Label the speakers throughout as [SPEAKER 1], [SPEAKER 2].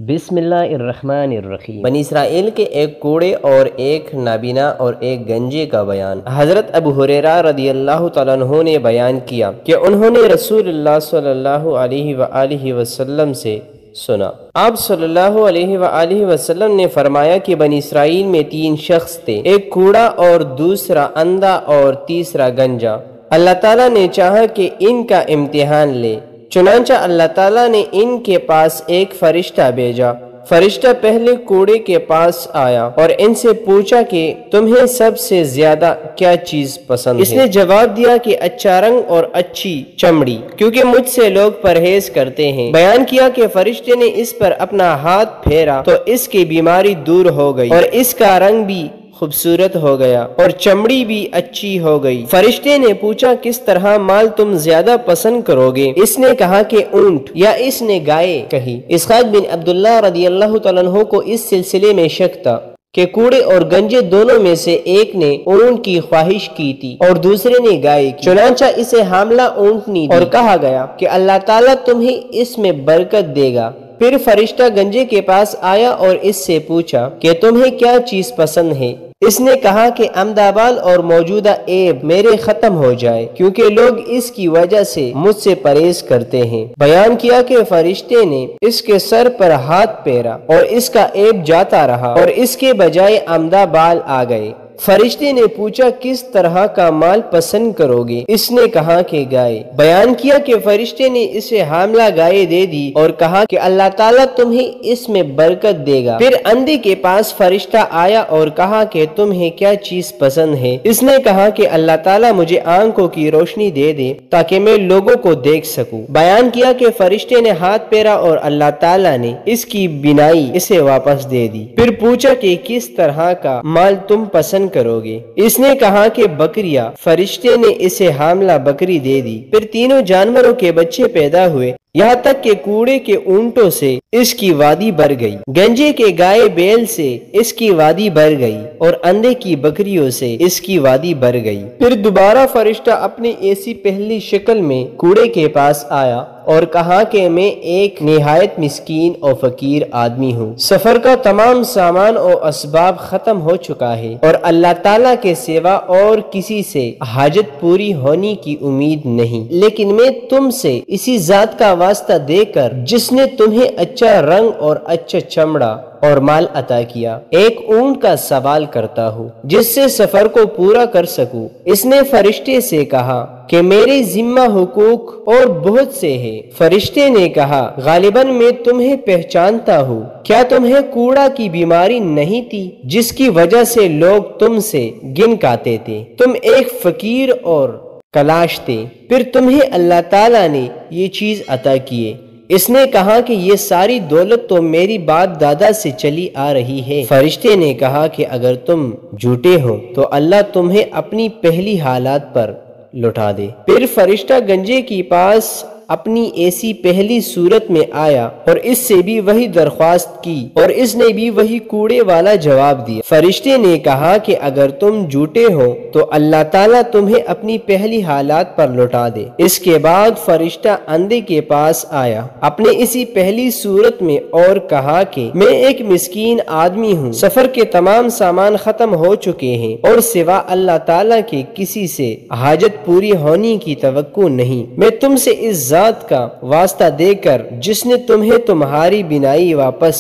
[SPEAKER 1] بسم اللہ الرحمن الرحیم۔
[SPEAKER 2] بنی اسرائیل کے ایک کوڑے اور ایک نابینا اور ایک گنجے کا بیان۔ حضرت ابو ہریرہ رضی اللہ تعالیٰ عنہ نے بیان کیا کہ انہوں نے رسول اللہ صلی اللہ علیہ وآلہ وسلم سے سنا۔ آپ صلی اللہ علیہ وآلہ وسلم نے فرمایا کہ بنی اسرائیل میں 3 شخص تھے، ایک کوڑا اور دوسرا اندھا اور تیسرا گنجا۔ اللہ تعالیٰ نے چاہا کہ ان کا امتحان لے، چنانچہ اللہ تعالیٰ نے ان کے پاس ایک فرشتہ بھیجا۔ فرشتہ پہلے کوڑے کے پاس آیا اور ان سے پوچھا کہ تمہیں سب سے زیادہ کیا چیز پسند ہے؟ اس نے جواب دیا کہ اچھا رنگ اور اچھی چمڑی، کیونکہ مجھ سے لوگ پرہیز کرتے ہیں۔ بیان کیا کہ فرشتے نے اس پر اپنا ہاتھ پھیرا تو اس کی بیماری دور ہو گئی اور اس کا رنگ بھی خوبصورت ہو گیا اور چمڑی بھی اچھی ہو گئی۔ فرشتے نے پوچھا کس طرح مال تم زیادہ پسند کرو گے؟ اس نے کہا کہ اونٹ، یا اس نے گائے کہی۔ اسحاق بن عبداللہ رضی اللہ تعالیٰ عنہ کو اس سلسلے میں شک تھا کہ کوڑے اور گنجے دونوں میں سے ایک نے اونٹ کی خواہش کی تھی اور دوسرے نے گائے کی، چنانچہ اسے حاملہ اونٹنی دی اور کہا گیا کہ اللہ تعالیٰ تمہیں اس میں برکت دے گا۔ پھر فرشتہ گنجے کے پاس آیا اور اس سے پوچھا کہ تمہیں کیا چیز پسند ہے؟ اس نے کہا کہ امدابال اور موجودہ عیب میرے ختم ہو جائے، کیونکہ لوگ اس کی وجہ سے مجھ سے پرہیز کرتے ہیں۔ بیان کیا کہ فرشتے نے اس کے سر پر ہاتھ پھیرا اور اس کا عیب جاتا رہا اور اس کے بجائے امدابال آ گئے۔ فرشتے نے پوچھا کس طرح کا مال پسند کرو گے؟ اس نے کہا کہ گائے۔ بیان کیا کہ فرشتے نے اسے حاملہ گائے دے دی اور کہا کہ اللہ تعالیٰ تمہیں اس میں برکت دے گا۔ پھر اندھے کے پاس فرشتہ آیا اور کہا کہ تمہیں کیا چیز پسند ہے؟ اس نے کہا کہ اللہ تعالیٰ مجھے آنکھوں کی روشنی دے دے تاکہ میں لوگوں کو دیکھ سکوں۔ بیان کیا کہ فرشتے نے ہاتھ پھیرا اور اللہ تعالیٰ نے اس کی بینائی اسے واپس دے دی۔ پھر پوچھا کہ کس طرح کا مال تم پسند کرو گے؟ اس نے کہا کہ بکریاں۔ فرشتے نے اسے حاملہ بکری دے دی۔ پھر تینوں جانوروں کے بچے پیدا ہوئے، یہاں تک کہ کوڑے کے اونٹوں سے اس کی وادی بھر گئی، گنجے کے گائے بیل سے اس کی وادی بھر گئی اور اندھے کی بکریوں سے اس کی وادی بھر گئی۔ پھر دوبارہ فرشتہ اپنی ایسی پہلی شکل میں کوڑے کے پاس آیا اور کہا کہ میں ایک نہایت مسکین اور فقیر آدمی ہوں، سفر کا تمام سامان اور اسباب ختم ہو چکا ہے اور اللہ تعالیٰ کے سوا اور کسی سے حاجت پوری ہونے کی امید نہیں، لیکن میں تم سے اسی ذات کا واسطہ دے کر جس نے تمہیں اچھا رنگ اور اچھا چمڑا اور مال عطا کیا، ایک اونٹ کا سوال کرتا ہوں جس سے سفر کو پورا کر سکوں۔ اس نے فرشتے سے کہا کہ میرے ذمہ حقوق اور بہت سے ہیں۔ فرشتے نے کہا غالباً میں تمہیں پہچانتا ہوں، کیا تمہیں کوڑا کی بیماری نہیں تھی جس کی وجہ سے لوگ تم سے گن کاتے تھے؟ تم ایک فقیر اور کلاش تھے، پھر تمہیں اللہ تعالیٰ نے یہ چیز عطا کیے۔ اس نے کہا کہ یہ ساری دولت تو میری باپ دادا سے چلی آ رہی ہے۔ فرشتے نے کہا کہ اگر تم جھوٹے ہو تو اللہ تمہیں اپنی پہلی حالات پر لوٹا دے۔ پھر فرشتہ گنجے کے پاس اپنی ایسی پہلی صورت میں آیا اور اس سے بھی وہی درخواست کی اور اس نے بھی وہی کوڑے والا جواب دیا۔ فرشتے نے کہا کہ اگر تم جھوٹے ہو تو اللہ تعالیٰ تمہیں اپنی پہلی حالات پر لوٹا دے۔ اس کے بعد فرشتہ اندھے کے پاس آیا اپنے اسی پہلی صورت میں اور کہا کہ میں ایک مسکین آدمی ہوں، سفر کے تمام سامان ختم ہو چکے ہیں اور سوا اللہ تعالیٰ کے کسی سے حاجت پوری ہونے کی توقع نہیں۔ میں تم سے اس ذات کا واسطہ دے کر جس نے تمہیں تمہاری بینائی واپس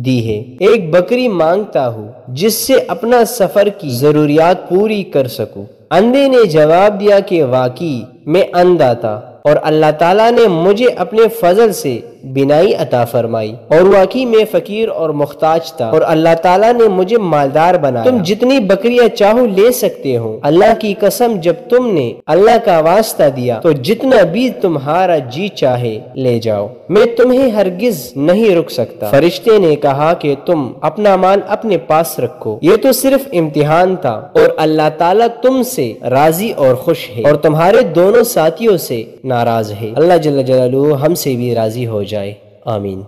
[SPEAKER 2] دی ہے، ایک بکری مانگتا ہوں جس سے اپنا سفر کی ضروریات پوری کر سکوں۔ اندھے نے جواب دیا کہ واقعی میں اندھا تھا اور اللہ تعالیٰ نے مجھے اپنے فضل سے بینائی عطا فرمائی، اور واقعی میں فقیر اور محتاج تھا اور اللہ تعالیٰ نے مجھے مالدار بنایا۔ تم جتنی بکریاں چاہو لے سکتے ہو، اللہ کی قسم جب تم نے اللہ کا واسطہ دیا تو جتنا بھی تمہارا جی چاہے لے جاؤ، میں تمہیں ہرگز نہیں رک سکتا۔ فرشتے نے کہا کہ تم اپنا مال اپنے پاس رکھو، یہ تو صرف امتحان تھا اور اللہ تعالیٰ تم سے راضی اور خوش ہے اور تمہارے دونوں ساتھیوں سے ناراض ہے۔ اللہ جل جلالہ ہم سے بھی راضی ہو جائے، آمین۔